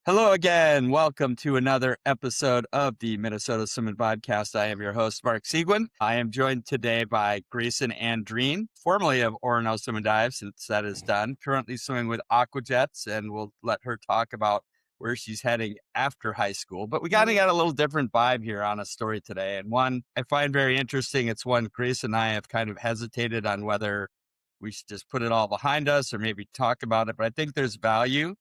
Hello again. Welcome to another episode of the Minnesota Swimming Podcast. I am your host, Mark Seguin. I am joined today by Graycin Andreen, formerly of Orono Swim and Dive, since that is done, currently swimming with Aquajets, and we'll let her talk about where she's heading after high school. But we kind of got a little different vibe here on a story today, and one I find very interesting. It's one Grace and I have kind of hesitated on whether we should just put it all behind us or maybe talk about it, but I think there's value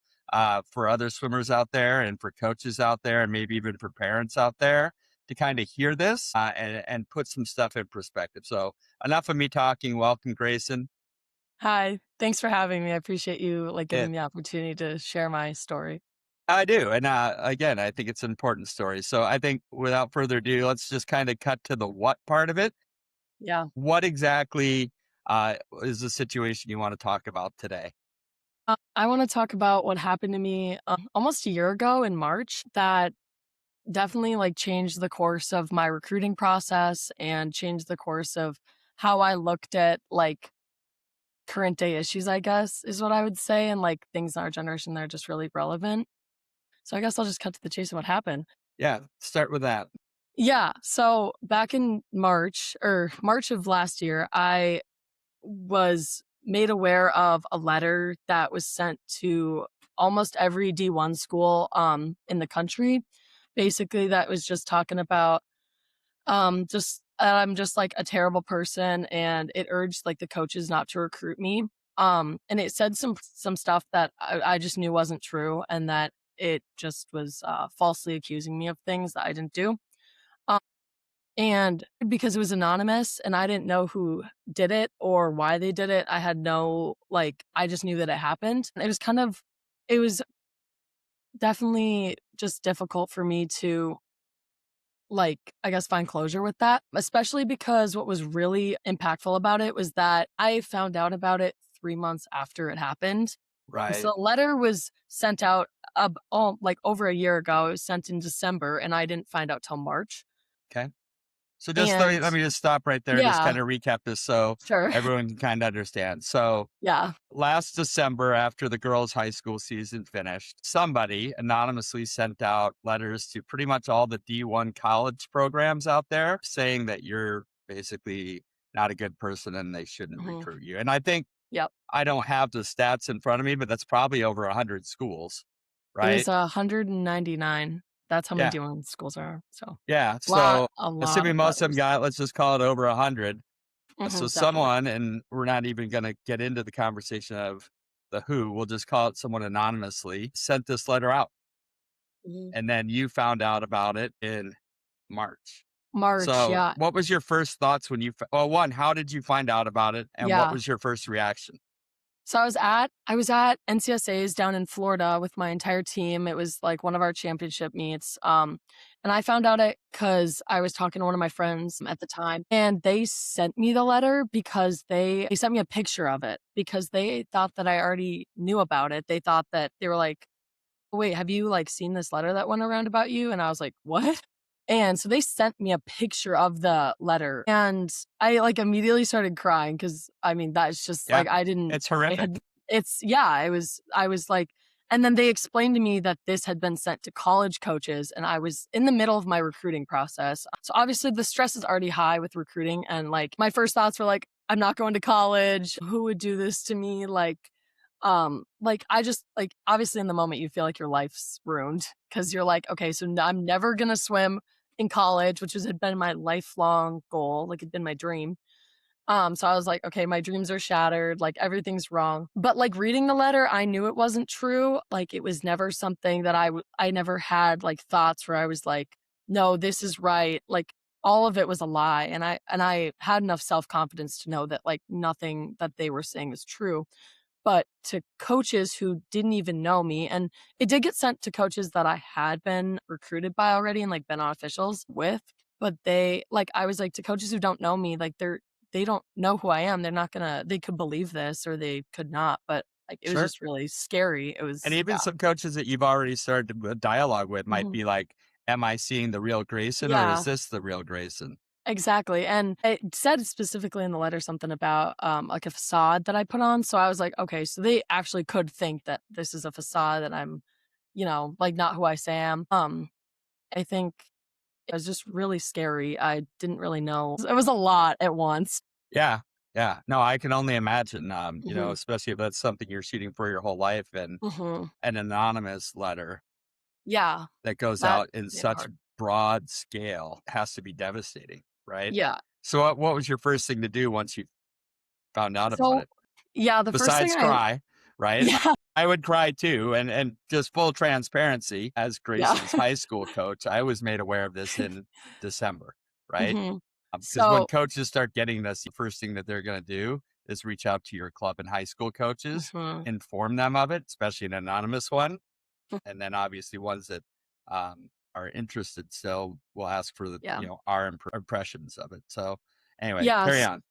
for other swimmers out there and for coaches out there and maybe even for parents out there to kind of hear this and put some stuff in perspective. So enough of me talking. Welcome, Grayson. Hi, thanks for having me. I appreciate you giving It, me the opportunity to share my story. I do. And again, I think it's an important story. So I think without further ado, let's just kind of cut to the what part of it. Yeah. What exactly is the situation you want to talk about today? I want to talk about what happened to me almost a year ago in March that definitely changed the course of my recruiting process and changed the course of how I looked at current day issues, I guess is what I would say, and things in our generation that are just really relevant. So I guess I'll just cut to the chase of what happened. Yeah, start with that. Yeah. So back in March of last year, I was made aware of a letter that was sent to almost every D1 school in the country. Basically, that was just talking about just I'm just a terrible person, and it urged the coaches not to recruit me. And it said some stuff that I just knew wasn't true, and that it just was falsely accusing me of things that I didn't do. And because it was anonymous and I didn't know who did it or why they did it, I had no I just knew that it happened. It was definitely just difficult for me to I guess find closure with that, especially because what was really impactful about it was that I found out about it 3 months after it happened. Right. So the letter was sent out over a year ago. It was sent in December and I didn't find out till March. Okay. So just And let me just stop right there and just yeah, kind of recap this so sure. everyone can kind of understand. So Yeah. last December, after the girls' high school season finished, somebody anonymously sent out letters to pretty much all the D1 college programs out there saying that you're basically not a good person and they shouldn't Mhm. recruit you. And I think Yep. I don't have the stats in front of me, but that's probably over 100 schools, It was right? 199. That's how many Yeah. D1 schools are, so Yeah. So a lot assuming of most of them letters. got, let's just call it over 100. So Mhm, definitely. someone, and we're not even going to get into the conversation of the who, we'll just call it someone anonymously, sent this letter out. Mhm. And then you found out about it in March. March, So yeah. what was your first thoughts when well, one, how did you find out about it? And what Yeah. was your first reaction? So I was at NCSA's down in Florida with my entire team. It was one of our championship meets. And I found out it because I was talking to one of my friends at the time, and they sent me the letter because they sent me a picture of it because they thought that I already knew about it. They thought that they were like, "Wait, have you seen this letter that went around about you?" And I was like, "What?" And so they sent me a picture of the letter, and I immediately started crying because I mean that's just Yeah, I didn't it's I had horrific. it's yeah, I was and then they explained to me that this had been sent to college coaches, and I was in the middle of my recruiting process. So obviously the stress is already high with recruiting, and my first thoughts were I'm not going to college. Who would do this to me? I just obviously in the moment you feel like your life's ruined because you're like, okay, so I'm never gonna swim in college, which had been my lifelong goal, it'd been my dream. So I was like, okay, my dreams are shattered, everything's wrong. But reading the letter, I knew it wasn't true. It was never something that I never had thoughts where I was like, no, this is right. All of it was a lie. And I had enough self-confidence to know that nothing that they were saying was true. But to coaches who didn't even know me, and it did get sent to coaches that I had been recruited by already and been on officials with, but I was to coaches who don't know me, they don't know who I am. They're not gonna they could believe this or they could not, but it was Sure. just really scary. It And was even yeah. some coaches that you've already started a dialogue with might Mhm. be like, am I seeing the real Grayson or is Yeah. this the real Grayson? Exactly, and it said specifically in the letter something about, a facade that I put on, so I was like, "Okay, so they actually could think that this is a facade that I'm like not who I say I am. I think it was just really scary. I didn't really know. It was a lot at once. Yeah. Yeah. No, I can only imagine, Hmm. especially if that's something you're shooting for your whole life and Hmm. an anonymous letter Yeah, that goes that out in made it such hard. broad scale has to be devastating, right? Yeah. So what was your first thing to do once you found out about So it? yeah, the first thing Besides cry, right? yeah, I would cry too. And just full transparency, as yeah. Grayson's high school coach, I was made aware of this in December, right? Hmm. Because when So coaches start getting this, the first thing that they're going to do is reach out to your club and high school coaches, mhm. inform them of it, especially an anonymous one. And then obviously ones that are interested still will ask for the, Yeah. our impressions of it. So anyway, carry Yes. on.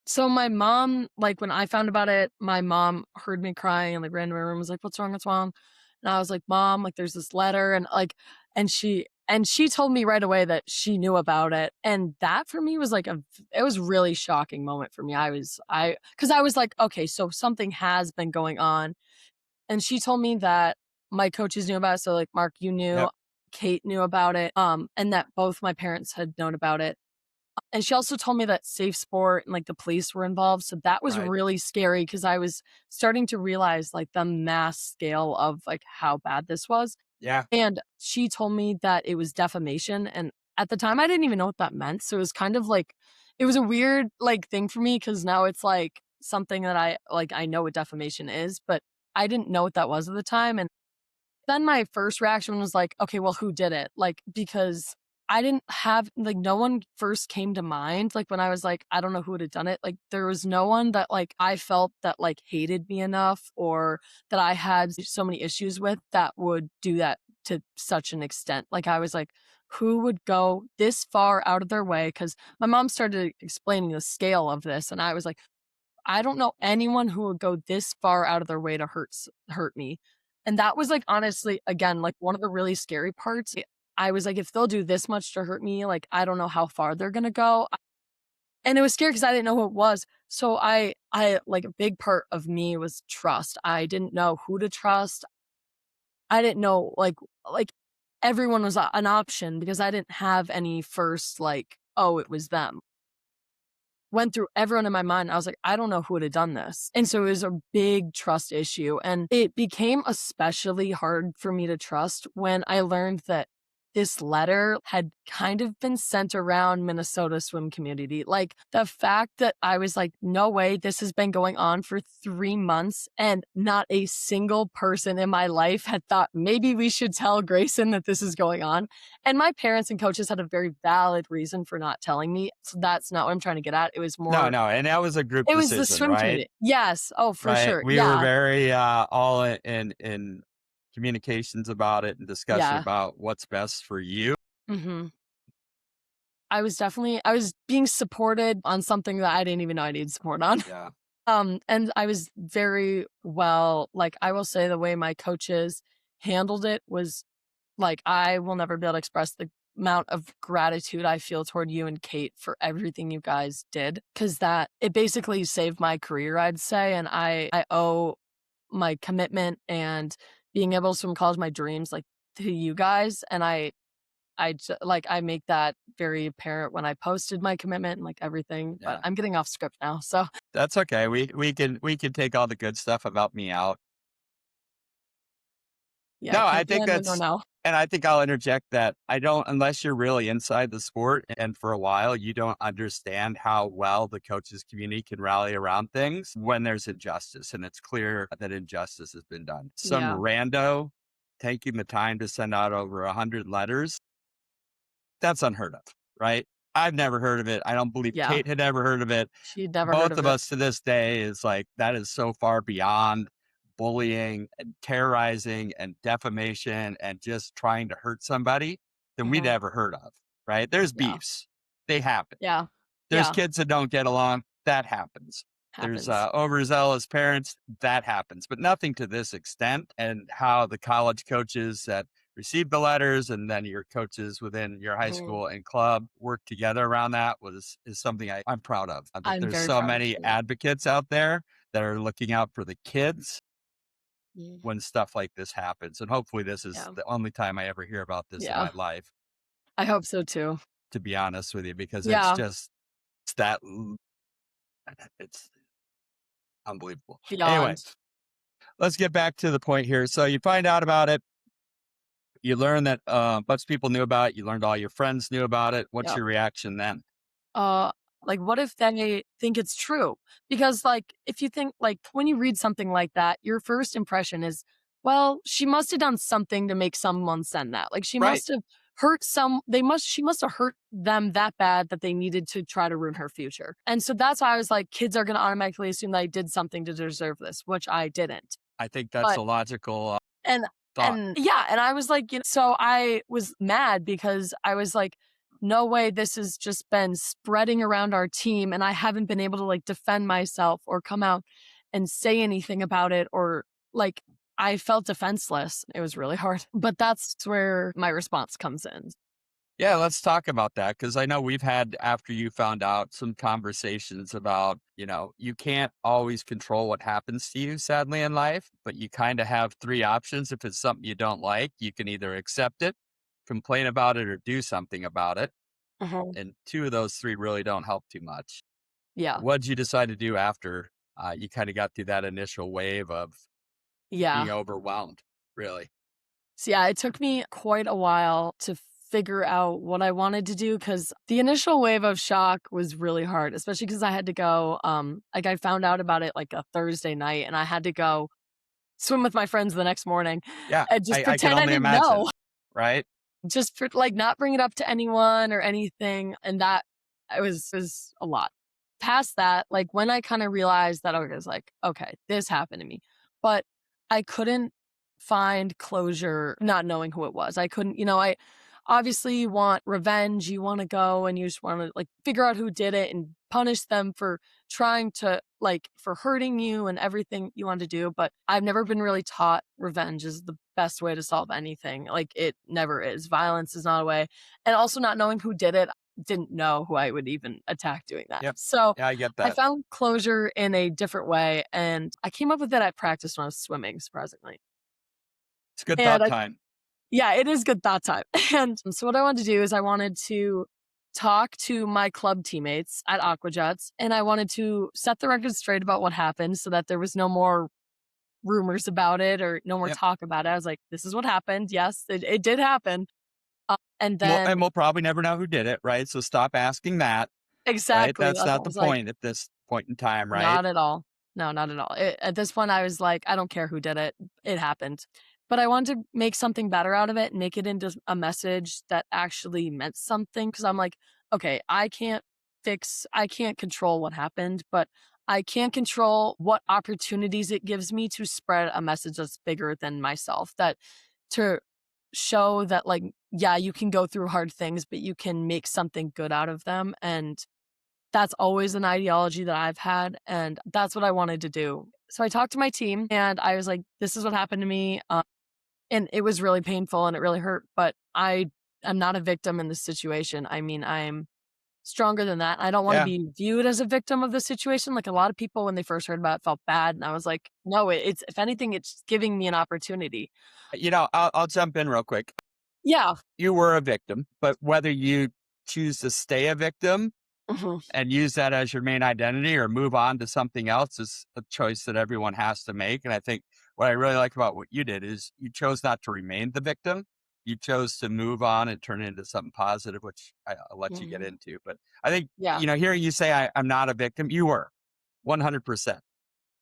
So my mom, like when I found about it, my mom heard me crying and like ran to my room, was like, "What's wrong? What's wrong?" And I was like, "Mom, like there's this letter," and she told me right away that she knew about it, and that for me was like it was really shocking moment for me. Because I was like, okay, so something has been going on, and she told me that my coaches knew about it. So like Mark, you knew, Yep. Kate knew about it, and that both my parents had known about it. And she also told me that Safe Sport and, like, the police were involved, so that was Right. really scary because I was starting to realize, like, the mass scale of, like, how bad this was, Yeah. and she told me that it was defamation, and at the time, I didn't even know what that meant, so it was kind of like it was a weird, like, thing for me because now it's, like, something that I know what defamation is, but I didn't know what that was at the time, and then my first reaction was like, "Okay, well, who did it?" Like, because I didn't have like, no one first came to mind, like, when I was like, "I don't know who would have done it." Like, there was no one that, like, I felt that, like, hated me enough or that I had so many issues with that would do that to such an extent. Like, I was like, "Who would go this far out of their way?" Because my mom started explaining the scale of this, and I was like, I don't know anyone who would go this far out of their way to hurt me. And that was, like, honestly, again, like, one of the really scary parts. I was like, "If they'll do this much to hurt me, like, I don't know how far they're gonna go." And it was scary because I didn't know who it was. So I like, a big part of me was trust. I didn't know who to trust. I didn't know, like, everyone was an option because I didn't have any first, like, "Oh, it was them." Went through everyone in my mind. I was like, I don't know who would have done this. And so it was a big trust issue. And it became especially hard for me to trust when I learned that this letter had kind of been sent around Minnesota swim community. Like the fact that I was like, no way, this has been going on for 3 months and not a single person in my life had thought maybe we should tell Grayson that this is going on. And my parents and coaches had a very valid reason for not telling me. So that's not what I'm trying to get at. No, no. And that was a group It was the decision, swim right? community. Yes. Oh, for Right. sure. We were Yeah. very all in communications about it and discussion Yeah. about what's best for you. Hmm. I was being supported on something that I didn't even know I needed support on. Yeah. And I was very well, like, I will say the way my coaches handled it was like, I will never be able to express the amount of gratitude I feel toward you and Kate for everything you guys did. Cause that it basically saved my career, I'd say. And I owe my commitment and being able to swim college my dreams like to you guys. And like I make that very apparent when I posted my commitment and like everything. But Yeah. I'm getting off script now. So That's okay. We can take all the good stuff about me out. yeah, No, I Kate, you think let me know that's now. and I think I'll interject that I don't unless you're really inside the sport and for a while you don't understand how well the coaches community can rally around things when there's injustice and it's clear that injustice has been done. Some Yeah. rando taking the time to send out over 100 letters, that's unheard of, right? I've never heard of it. I don't believe Yeah. Kate had ever heard of it. She'd never heard Both of of it. us to this day is like, that is so far beyond bullying and terrorizing and defamation and just trying to hurt somebody than we'd Mhm. ever heard of, right? There's Yeah. beefs. They happen. Yeah. There's Yeah. kids that don't get along. That happens. There's Happens. overzealous parents. That happens, but nothing to this extent. And how the college coaches that received the letters and then your coaches within your high Mhm. school and club work together around that is something I'm proud of. That I'm there's very so proud of many too. advocates out there that are looking out for the kids Mm. when stuff like this happens. And hopefully this is Yeah. the only time I ever hear about this in Yeah. my life, I hope so too. to be honest with you, because it's Yeah. just it's that it's unbelievable. Anyway, Beyond. let's get back to the point here. So you find out about it. You learn that a bunch of people knew about it. You learned all your friends knew about it. What's Yeah. your reaction then? uh like what if they think it's true? Because like if you think like when you read something like that, your first impression is, well, she must have done something to make someone send that. Like she Right. must have hurt some they must she must have hurt them that bad that they needed to try to ruin her future. And so that's why I was like, kids are going to automatically assume that I did something to deserve this, which I didn't. I think that's But a logical and thought. yeah, and I was like, so I was mad because I was like, no way this has just been spreading around our team and I haven't been able to like defend myself or come out and say anything about it, or like I felt defenseless. It was really hard. But that's where my response comes in. Yeah, let's talk about that because I know we've had, after you found out, some conversations about, you can't always control what happens to you, sadly, in life, but you kind of have three options. If it's something you don't like, you can either accept it, complain about it, or do something about it. Mhm. And two of those three really don't help too much. Yeah. What did you decide to do after you kind of got through that initial wave of being Yeah. overwhelmed, really? So yeah, it took me quite a while to figure out what I wanted to do because the initial wave of shock was really hard, especially because I had to go. Like I found out about it like a Thursday night, and I had to go swim with my friends the next morning Yeah, and just I can pretend I only didn't know. imagine, right? Just for like not bring it up to anyone or anything, and that it was a lot. Past that, like when I kind of realized that, okay, I was like, okay, this happened to me, but I couldn't find closure not knowing who it was. I couldn't, I obviously you want revenge, you want to go and you just want to like figure out who did it and punish them for trying to like for hurting you and everything you want to do. But I've never been really taught revenge is the best way to solve anything. Like it never is. Violence is not a way. And also not knowing who did it, didn't know who I would even attack doing that. Yep. So Yeah, I get I that. found closure in a different way. And I came up with it at practice when I was swimming, surprisingly. It's good And thought I time. yeah, it is good that time. And so what I wanted to do is I wanted to talk to my club teammates at Aquajets, and I wanted to set the record straight about what happened so that there was no more rumors about it or no more Yep. talk about it. I was like, this is what happened. Yes, it did happen. And Well, then and we'll probably never know who did it, right? So stop asking that, right? exactly, That's that's not what I the was like, point at this point in time, right? not at all. No, not at all. At this point, I was like, I don't care who did it. It happened. But I wanted to make something better out of it and make it into a message that actually meant something. Cause I'm like, okay, I can't control what happened, but I can control what opportunities it gives me to spread a message that's bigger than myself. That to show that, like, yeah, you can go through hard things, but you can make something good out of them. And that's always an ideology that I've had, and that's what I wanted to do. So I talked to my team and I was like, this is what happened to me. And it was really painful and it really hurt, but I am not a victim in this situation. I mean, I'm stronger than that. I don't want to Yeah. be viewed as a victim of the situation. Like a lot of people, when they first heard about it, felt bad. And I was like, no, it's, if anything, it's giving me an opportunity. I'll jump in real quick. Yeah. You were a victim, but whether you choose to stay a victim Mhm. and use that as your main identity or move on to something else is a choice that everyone has to make. And I think what I really like about what you did is you chose not to remain the victim. You chose to move on and turn it into something positive, which I'll let you get Mhm. into. But I think, Yeah. hearing you say I'm not a victim, you were 100%,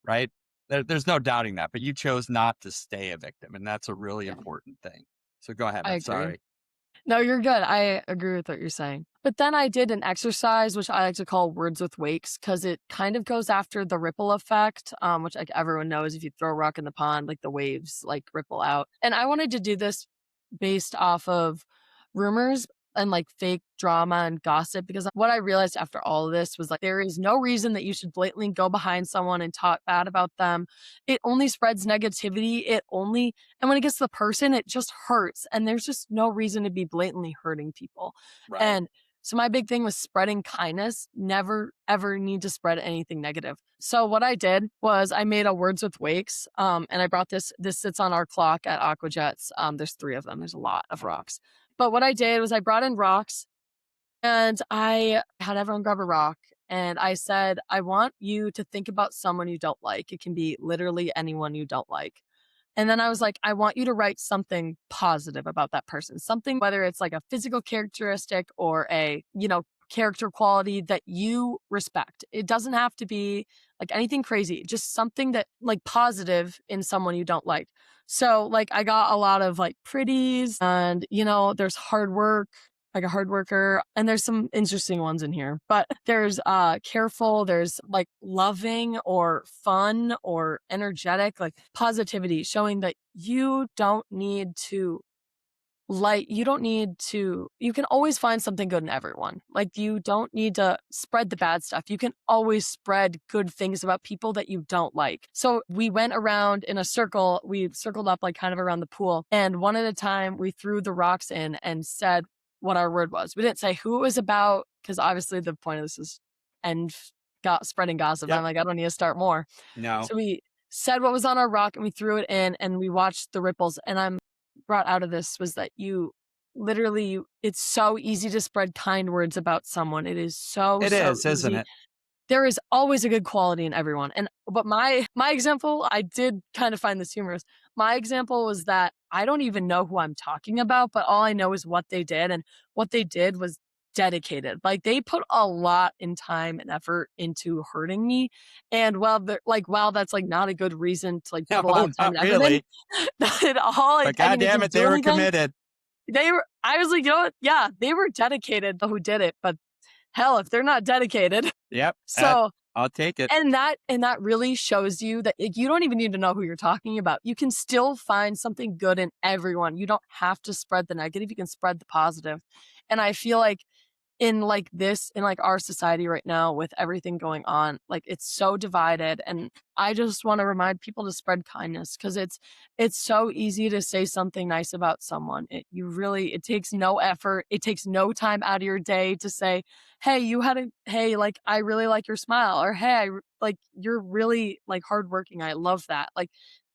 right? There's no doubting that, but you chose not to stay a victim. And that's a really Yeah. important thing. So go ahead. I I'm agree. sorry. No, you're good. I agree with what you're saying. But then I did an exercise, which I like to call words with wakes, because it kind of goes after the ripple effect, which like everyone knows if you throw a rock in the pond, like the waves like ripple out. And I wanted to do this based off of rumors and like fake drama and gossip, because what I realized after all of this was like there is no reason that you should blatantly go behind someone and talk bad about them. It only spreads negativity. And when it gets to the person, it just hurts. And there's just no reason to be blatantly hurting people. Right. And So my big thing was spreading kindness, never ever need to spread anything negative. So what I did was I made a words with wakes, and I brought this sits on our clock at Aquajets. There's 3 of them. There's a lot of rocks. But what I did was I brought in rocks and I had everyone grab a rock and I said, I want you to think about someone you don't like. It can be literally anyone you don't like. And then I was like, I want you to write something positive about that person. Something, whether it's like a physical characteristic or a, character quality that you respect. It doesn't have to be like anything crazy, just something that like positive in someone you don't like. So like I got a lot of like pretties and there's hard work, like a hard worker, and there's some interesting ones in here. But there's careful, there's like loving or fun or energetic, like positivity, showing that you can always find something good in everyone. Like you don't need to spread the bad stuff. You can always spread good things about people that you don't like. So we went around in a circle, we circled up like kind of around the pool, and one at a time we threw the rocks in and said what our word was. We didn't say who it was about because obviously the point of this is end got spreading gossip. Yep. I'm like, I don't need to start more. No. So we said what was on our rock and we threw it in and we watched the ripples. And I'm brought out of this was that it's so easy to spread kind words about someone. It is so, It so is, isn't easy. it? There is always a good quality in everyone. But my example, I did kind of find this humorous. My example was that I don't even know who I'm talking about, but all I know is what they did, and what they did was dedicated. Like they put a lot in time and effort into hurting me. And while that's like not a good reason to like No, put a lot of time not and effort in, really. But I mean, it goddamn didn't it, do they were anything. committed. I was like, you know what? Yeah, they were dedicated who did it, but hell, if they're not dedicated. Yep. So, I'll take it. and that really shows you that like, you don't even need to know who you're talking about. You can still find something good in everyone. You don't have to spread the negative. You can spread the positive. And I feel like in like our society right now with everything going on, like it's so divided, and I just want to remind people to spread kindness because it's so easy to say something nice about someone. It takes no effort, it takes no time out of your day to say, hey, like I really like your smile, or like you're really like hardworking, I love that. Like,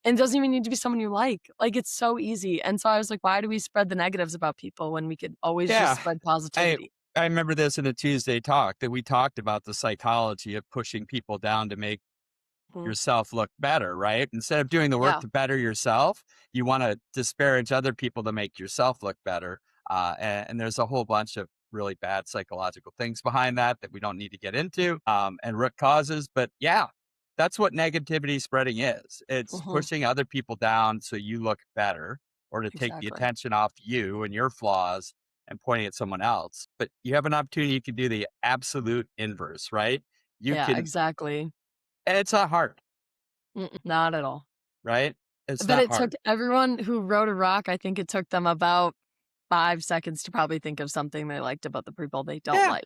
and it doesn't even need to be someone you like it's so easy. And so I was like, why do we spread the negatives about people when we could always just Yeah. spread I positivity? I remember this in a Tuesday talk that we talked about the psychology of pushing people down to make Mhm. yourself look better, right? Instead of doing the work Yeah. to better yourself, you want to disparage other people to make yourself look better. And there's a whole bunch of really bad psychological things behind that we don't need to get into, and root causes. But yeah, that's what negativity spreading is. It's Mhm. pushing other people down so you look better, or to take the Exactly. attention off you and your flaws and pointing at someone else. But you have an opportunity, you can do the absolute inverse, right? You Yeah, can, exactly. and it's not hard, Not at all. right? It's But not it took hard. everyone who wrote a rock, I think it took them about 5 seconds to probably think of something they liked about the people they don't Yeah. like.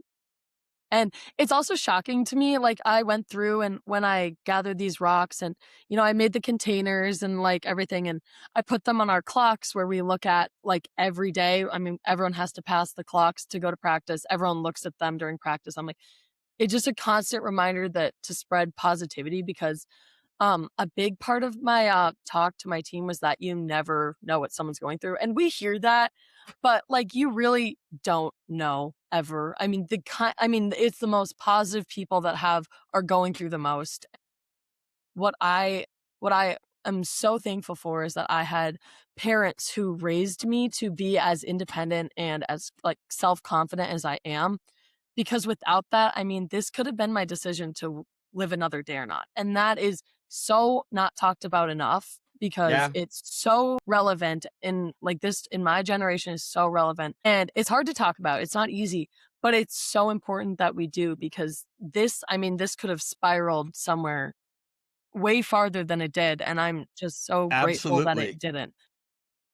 And it's also shocking to me, like, I went through and when I gathered these rocks and, I made the containers and, like, everything, and I put them on our clocks where we look at, like, every day. I mean, everyone has to pass the clocks to go to practice. Everyone looks at them during practice. I'm like, it's just a constant reminder that to spread positivity because a big part of my talk to my team was that you never know what someone's going through, and we hear that, but like you really don't know ever. I mean, it's the most positive people that are going through the most. What I am so thankful for is that I had parents who raised me to be as independent and as like self-confident as I am, because without that, I mean, this could have been my decision to live another day or not. And that is so not talked about enough because Yeah. it's so relevant in my generation is so relevant. And it's hard to talk about. It's not easy, but it's so important that we do because this could have spiraled somewhere way farther than it did. And I'm just so grateful that it Absolutely. didn't.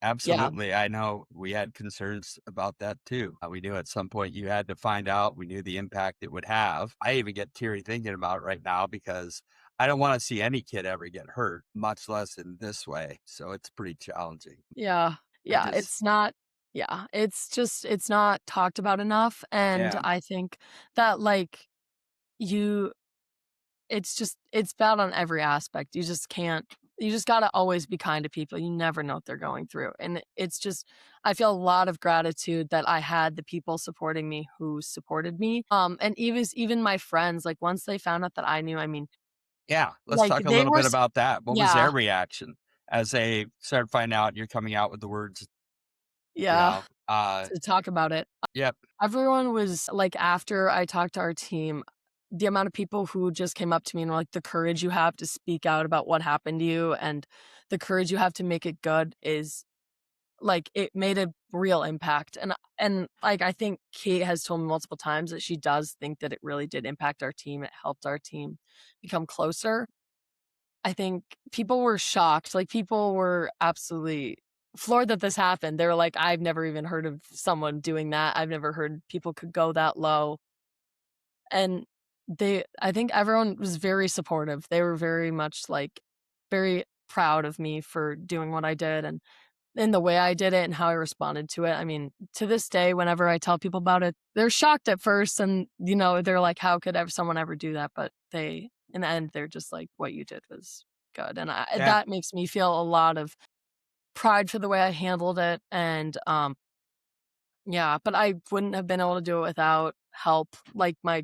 Yeah. Absolutely. I know we had concerns about that too. We knew at some point you had to find out. We knew the impact it would have. I even get teary thinking about it right now because I don't want to see any kid ever get hurt, much less in this way. So it's pretty challenging. Yeah. I Yeah. just, It's not. Yeah, it's not talked about enough, and Yeah. I think that, like, you it's bad on every aspect. You just gotta always be kind to people. You never know what they're going through, and it's just I feel a lot of gratitude that I had the people supporting me who supported me, and even my friends, like, once they found out that I knew, I mean, Yeah. Let's like, talk a they little were bit s about that. What was yeah, their reaction as they started finding out you're coming out with the words, you yeah, know, to talk about it. yep. Everyone was like, after I talked to our team, the amount of people who just came up to me and were like, "The courage you have to speak out about what happened to you and the courage you have to make it good is like, it made a real impact." And, like, I think Kate has told me multiple times that she does think that it really did impact our team. It helped our team become closer. I think people were shocked, like, people were absolutely floored that this happened. They were like, "I've never even heard of someone doing that. I've never heard people could go that low." And I think everyone was very supportive. They were very much, like, very proud of me for doing what I did and the way I did it and how I responded to it. I mean, to this day, whenever I tell people about it, they're shocked at first and, they're like, "How could someone ever do that?" But in the end, they're just like, "What you did was good." And Yeah. that makes me feel a lot of pride for the way I handled it. And, yeah, but I wouldn't have been able to do it without help, like my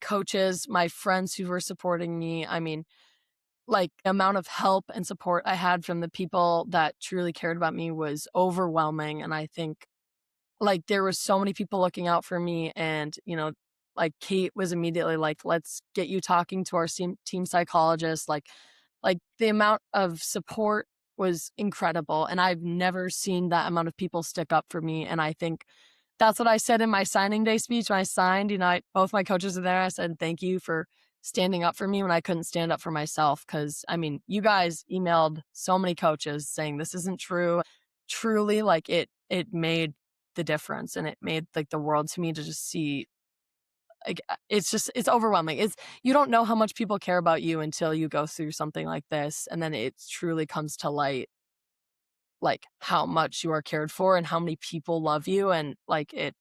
coaches, my friends who were supporting me. I mean, like, the amount of help and support I had from the people that truly cared about me was overwhelming, and I think, like, there were so many people looking out for me and, like, Kate was immediately like, "Let's get you talking to our team psychologist," like, the amount of support was incredible, and I've never seen that amount of people stick up for me, and I think that's what I said in my signing day speech when I signed. Both my coaches are there. I said, "Thank you for standing up for me when I couldn't stand up for myself." Because I mean, you guys emailed so many coaches saying this isn't true. Truly, like, it made the difference, and it made, like, the world to me to just see, like, it's overwhelming. You don't know how much people care about you until you go through something like this, and then it truly comes to light, like, how much you are cared for and how many people love you, and, like, it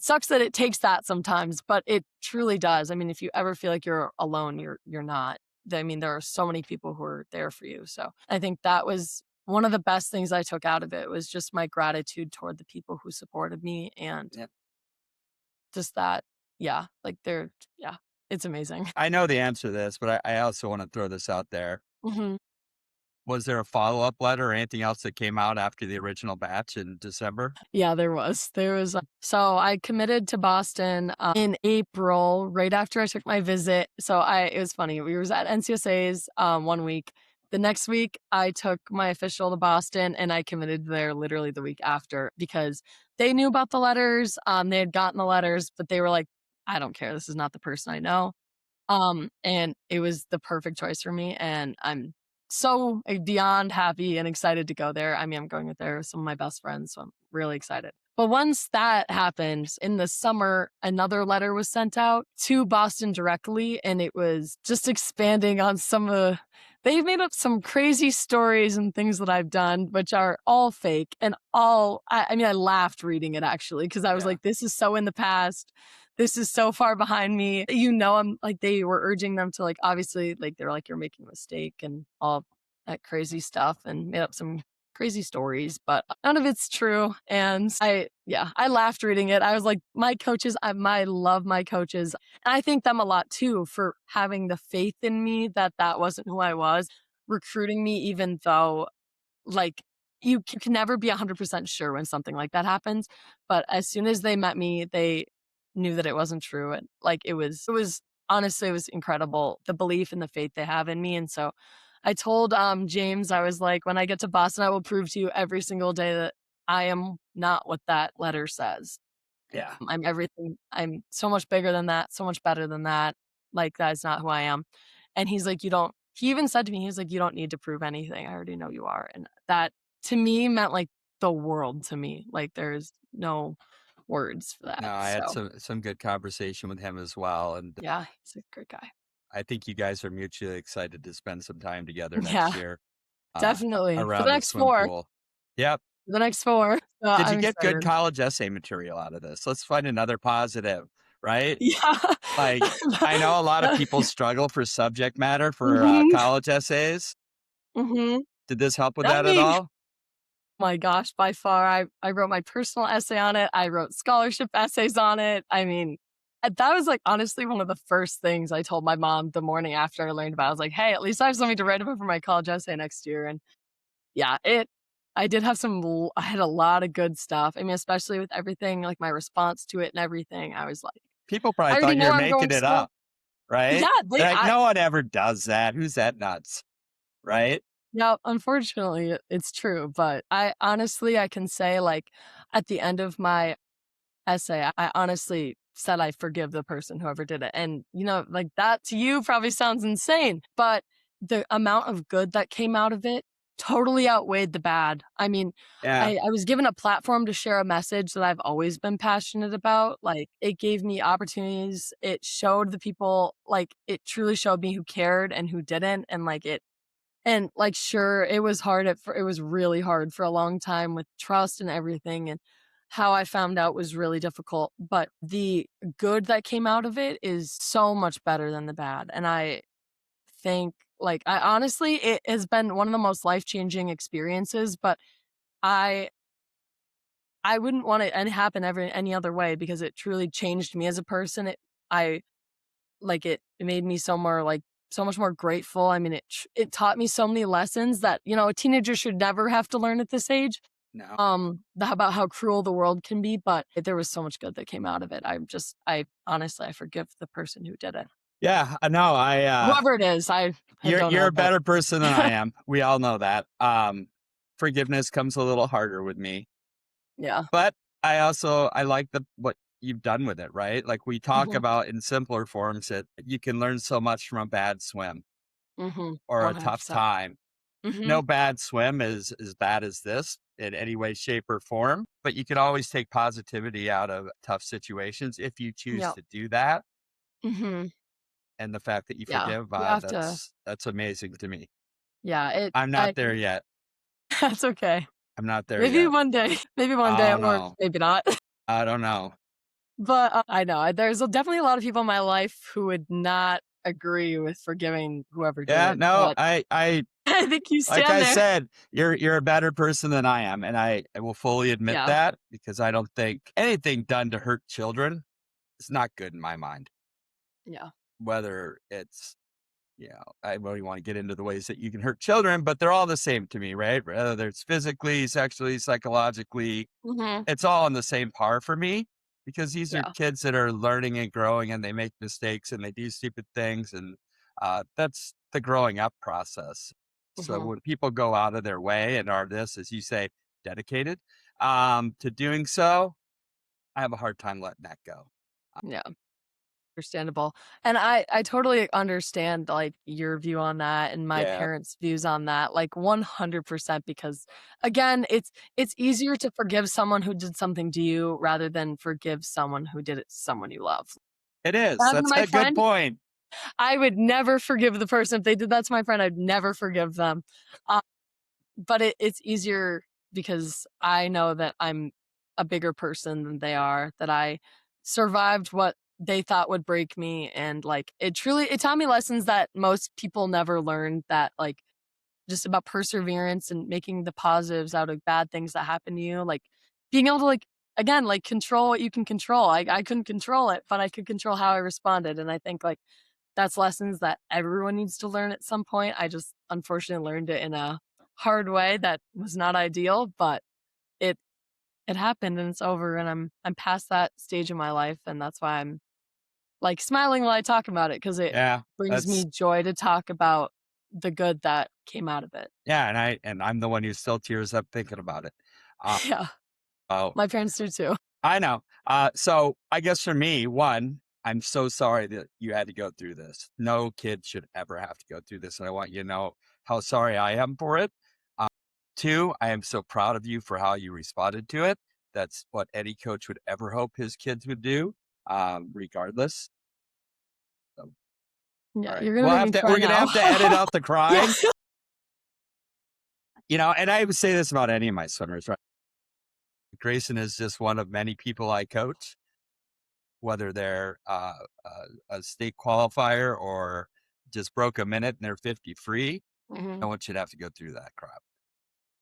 sucks that it takes that sometimes, but it truly does. I mean, if you ever feel like you're alone, you're not. I mean, there are so many people who are there for you. So I think that was one of the best things I took out of it was just my gratitude toward the people who supported me and Yep. just that, yeah, like yeah, it's amazing. I know the answer to this, but I also want to throw this out there. Mhm. Was there a follow-up letter or anything else that came out after the original batch in December? Yeah, there was. So I committed to Boston, in April, right after I took my visit. It was funny. We was at NCSA's, one week. The next week, I took my official to Boston, and I committed there literally the week after because they knew about the letters. They had gotten the letters, but they were like, "I don't care. This is not the person I know." And it was the perfect choice for me, and I'm so, beyond happy and excited to go there. I mean, I'm going with there with some of my best friends, so I'm really excited. But once that happened, in the summer, another letter was sent out to Boston directly, and it was just expanding on they've made up some crazy stories and things that I've done, which are all fake and I mean, I laughed reading it actually, because I was Yeah. like, this is so in the past. This is so far behind me. I'm like, they were urging them to, like, obviously, like, they're like, you're making a mistake and all that crazy stuff and made up some crazy stories, but none of it's true. And I laughed reading it. I was like, I love my coaches. And I thank them a lot too for having the faith in me that that wasn't who I was, recruiting me, even though, like, you can never be 100% sure when something like that happens, but as soon as they met me, they knew that it wasn't true, and, like, it was honestly, it was incredible, the belief and the faith they have in me, and so I told, James, I was like, "When I get to Boston, I will prove to you every single day that I am not what that letter says. Yeah. I'm so much bigger than that, so much better than that, like, that is not who I am." And he's like, "You don't." He even said to me, he's like, "You don't need to prove anything, I already know you are," and that, to me, meant, like, the world to me, like, there's no words for No, that, I had so, some good conversation with him as well, and yeah, he's a great guy. I think you guys are mutually excited to spend some time together Yeah, next year, uh, definitely, for the around the next swim 4. pool. Yep. the next 4. So Did you I'm get good excited. college essay material out of this? Let's find another positive, right? Yeah. Like, I know a lot of people struggle for subject matter for Mhm, college essays. mhm. Did this help with I that at mean, all? my gosh, by far, I wrote my personal essay on it, I wrote scholarship essays on it, I mean, that was, like, honestly one of the first things I told my mom the morning after I learned about it. I was like, "Hey, at least I have something to write about for my college essay next year," and yeah, I did have I had a lot of good stuff. I mean, especially with everything, like, my response to it and everything, I was like, People probably "I already thought you know were where I'm going making to it school." up, right? Yeah, Like, no one ever does that. Who's that nuts, right? yeah, unfortunately, it's true, but I honestly, I can say, like, at the end of my essay, I honestly said I forgive the person whoever did it, and, like, that to you probably sounds insane, but the amount of good that came out of it totally outweighed the bad. I mean, Yeah. I was given a platform to share a message that I've always been passionate about, like, it gave me opportunities, it showed the people like, it truly showed me who cared and who didn't, and, like, sure, it was hard it was really hard for a long time with trust and everything, and how I found out was really difficult, but the good that came out of it is so much better than the bad, and I think, like, I honestly it has been one of the most life-changing experiences, but I I wouldn't want it and happen any other way because it truly changed me as a person. I it made me so much more grateful. I mean, it taught me so many lessons that, a teenager should never have to learn at this age, No. about how cruel the world can be, but there was so much good that came out of it. I honestly, I forgive the person who did it. Yeah, I know. Whoever it is, I don't You're know, a but better person than I am. We all know that. Forgiveness comes a little harder with me, yeah. but I like what you've done with it, right? Like we talk Mhm, about in simpler forms that you can learn so much from a bad swim mhm, or a tough 100%. time. Mhm, No bad swim is as bad as this in any way, shape, or form, but you can always take positivity out of tough situations if you choose yep, to do that. mhm, And the fact that you yeah, forgive, you have to that's amazing to me. yeah, I'm not there yet. that's okay. I'm not there yet. Maybe one day, Oh or no, maybe not. I don't know. But, I know, there's definitely a lot of people in my life who would not agree with forgiving whoever did Yeah, it, no, but I think you like stand I there. said, you're a better person than I am, and I will fully admit Yeah, that because I don't think anything done to hurt children is not good in my mind. yeah, Whether it's I don't even want to get into the ways that you can hurt children, but they're all the same to me, right? Whether it's physically, sexually, psychologically, mhm, it's all on the same par for me because these are yeah, kids that are learning and growing and they make mistakes and they do stupid things. And that's the growing up process. So mhm, when people go out of their way and are this, as you say, dedicated to doing so, I have a hard time letting that go. yeah. Understandable. And I totally understand, like, your view on that and my Yeah. parents' views on that, like, 100% because, again, it's easier to forgive someone who did something to you rather than forgive someone who did it to someone you love. It is. That to That's my a good friend, point. I would never forgive the person if they did that to my friend, I'd never forgive them. Uh, but it's easier because I know that I'm a bigger person than they are, that I survived what they thought would break me, and, like, it taught me lessons that most people never learned, that, like, just about perseverance and making the positives out of bad things that happen to you, like, being able to, like, again, like, control what you can control. I couldn't control it, but I could control how I responded, and I think, like, that's lessons that everyone needs to learn at some point. I just unfortunately learned it in a hard way that was not ideal, but it it happened and it's over, and I'm past that stage in my life, and that's why I'm, like, smiling while I talk about it because it Yeah. brings me That's joy to talk about the good that came out of it. yeah. And I'm the one who still tears up thinking about it. Uh, Yeah, oh, my parents do too. I know. So I guess for me, one, I'm so sorry that you had to go through this. No kid should ever have to go through this. And I want you to know how sorry I am for it. Uh, Two, I am so proud of you for how you responded to it. That's what any coach would ever hope his kids would do, regardless. So, Yeah, all right. you're gonna make me cry We're going to now. have to edit out the Yeah. crying, and I would say this about any of my swimmers, right? Graycin is just one of many people I coach, whether they're a state qualifier or just broke a minute and they're 50 free. Hmm. No one should have to go through that crap.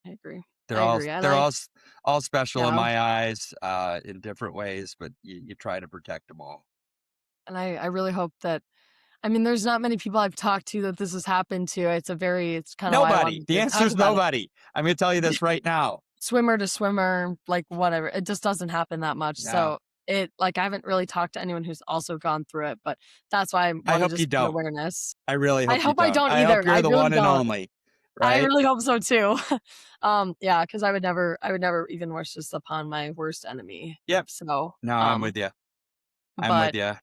I agree. They're I all agree. And they're I, all all special in yeah. my eyes, in different ways, but you try to protect them all. And I really hope that, I mean, there's not many people I've talked to that this has happened to. It's kind of why I Nobody. wanted The to answer talk is about it. nobody. I'm going to tell you this right now. Swimmer to swimmer, like whatever. It just doesn't happen that much. No, So I haven't really talked to anyone who's also gone through it, but that's why I I want to hope you just spread don't. awareness. I really I hope you hope I don't. don't I hope either. I you're the really one and don't. only, I right? really hope so too. Yeah, because I would never even wish this upon my worst enemy. Yep. So, No, I'm with you. I'm with but you.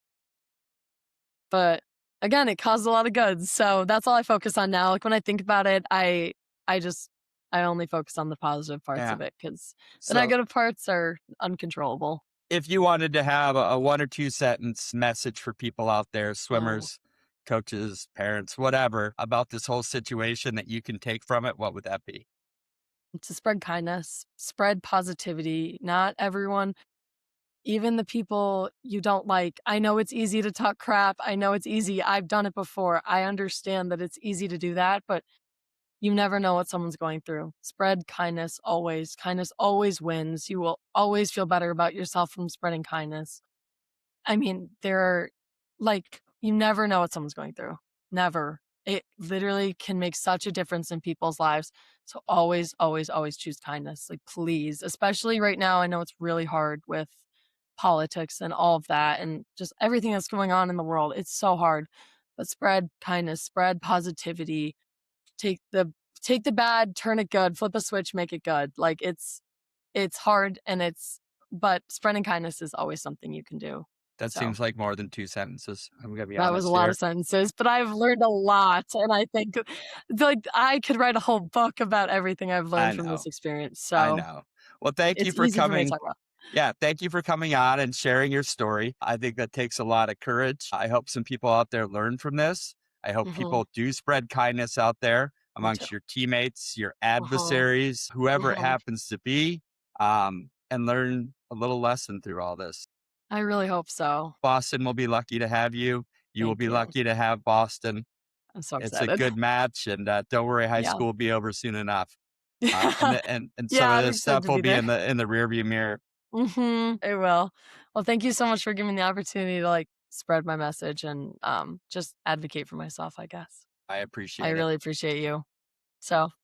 but again, it caused a lot of good. So that's all I focus on now. Like when I think about it, I just I only focus on the positive parts Yeah. of it because the So negative parts are uncontrollable. if you wanted to have a one or two sentence message for people out there, Mm. swimmers, coaches, parents, whatever, about this whole situation that you can take from it, what would that be? To spread kindness, spread positivity. Not everyone, even the people you don't like. I know it's easy to talk crap. I know it's easy. I've done it before. I understand that it's easy to do that, but you never know what someone's going through. Spread kindness always. Kindness always wins. You will always feel better about yourself from spreading kindness. I mean, you never know what someone's going through. Never. It literally can make such a difference in people's lives. So always, always, always choose kindness. Like, please, especially right now. I know it's really hard with politics and all of that and just everything that's going on in the world. It's so hard. But spread kindness, spread positivity, take the take the bad, turn it good, flip a switch, make it good. Like it's hard and but spreading kindness is always something you can do. That So seems like more than two sentences. I'm going to be that was a honest lot of here. sentences, but I've learned a lot. And I think like I could write a whole book about everything I've I learned from this know. experience. I So know. Well, thank you it's for easy for me to coming. talk about. Yeah, thank you for coming on and sharing your story. I think that takes a lot of courage. I hope some people out there learn from this. I hope Hmm. people do spread kindness out there Me too. amongst your teammates, your Uh-huh. adversaries, whoever it Hmm. happens to be, and learn a little lesson through all this. I really hope so. Boston will be lucky to have you. You will Thank be you. lucky to have Boston. I'm so It's a excited. good match, and don't worry, high Yeah. school will be over soon enough. And some Yeah, of I'm this excited stuff to will be be there. in the rearview mirror. It will. Well, thank you so much for giving me the opportunity to like spread my message and just advocate for myself, I guess. I I appreciate it. really appreciate you. So